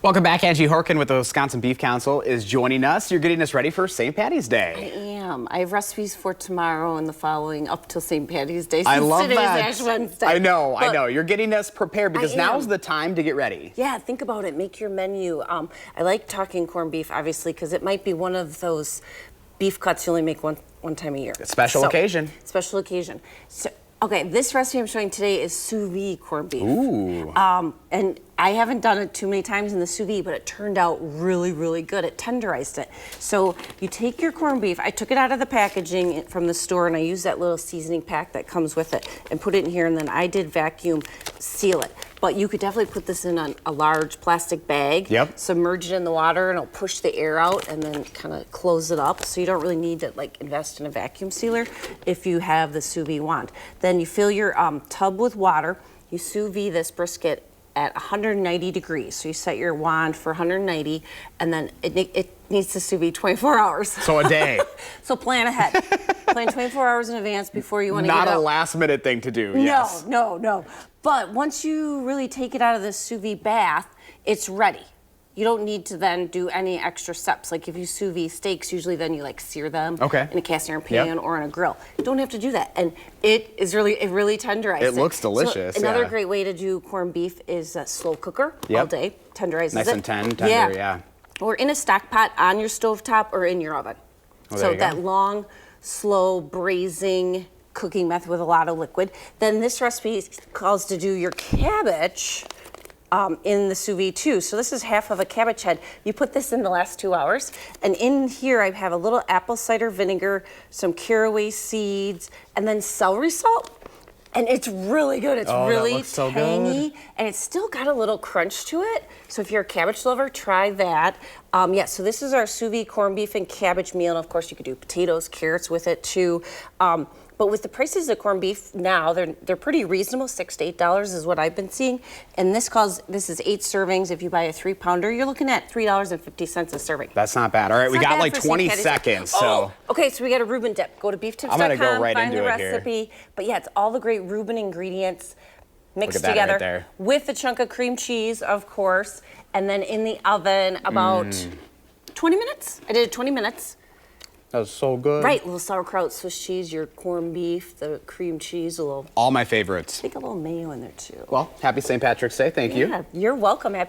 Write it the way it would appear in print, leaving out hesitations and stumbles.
Welcome back. Angie Horkan with the Wisconsin Beef Council is joining us. You're getting us ready for St. Patty's Day. I am. I have recipes for tomorrow and the following up till St. Patty's Day. I love today's that. Ash Wednesday. I know. You're getting us prepared because now's the time to get ready. Yeah, think about it. Make your menu. I like talking corned beef, obviously, because it might be one of those beef cuts you only make one time a year. A special occasion. Special occasion. So, okay, this recipe I'm showing today is sous vide corned beef. Ooh. And I haven't done it too many times in the sous vide, but it turned out really, really good. It tenderized it. So you take your corned beef. I took it out of the packaging from the store, and I used that little seasoning pack that comes with it and put it in here, and then I did vacuum seal it. But you could definitely put this in a large plastic bag, submerge it in the water, and it'll push the air out and then kind of close it up. So you don't really need to like invest in a vacuum sealer if you have the sous vide wand. Then you fill your tub with water. You sous vide this brisket at 190 degrees. So you set your wand for 190, and then it needs to sous vide 24 hours. So a day. So plan ahead. Plan 24 hours in advance before you want to get Not out. a last minute thing to do, No. But once you really take it out of the sous vide bath, it's ready. You don't need to then do any extra steps. Like if you sous vide steaks, usually then you like sear them in a cast iron pan or on a grill. You don't have to do that. And it really tenderizes. It looks delicious. So another great way to do corned beef is a slow cooker all day. Tenderizes nice it. and tender, Or in a stock pot on your stovetop or in your oven. So that long, slow braising cooking method with a lot of liquid. Then this recipe calls to do your cabbage in the sous vide too. So this is half of a cabbage head. You put this in the last 2 hours. And in here I have a little apple cider vinegar, some caraway seeds, and then celery salt. And it's really good. It's really tangy, and it's still got a little crunch to it. So if you're a cabbage lover, try that. So this is our sous vide corned beef and cabbage meal. And of course you could do potatoes, carrots with it too. But with the prices of corned beef now, they're pretty reasonable. $6 to $8 is what I've been seeing. And this is 8 servings. If you buy a 3-pounder, you're looking at $3.50 a serving. That's not bad. All right, we got like 20 seconds. So okay, so we got a Reuben dip. Go to beeftips.com, I'm gonna go right find into the it here. recipe. But yeah, it's all the great Reuben ingredients mixed Look at that together right there. with a chunk of cream cheese, of course, and then in the oven about 20 minutes. I did it 20 minutes. that was so good. Right, a little sauerkraut, Swiss cheese, your corned beef, the cream cheese, All my favorites. I think a little mayo in there too. Well, happy St. Patrick's Day. Thank you. Yeah, you're welcome. Happy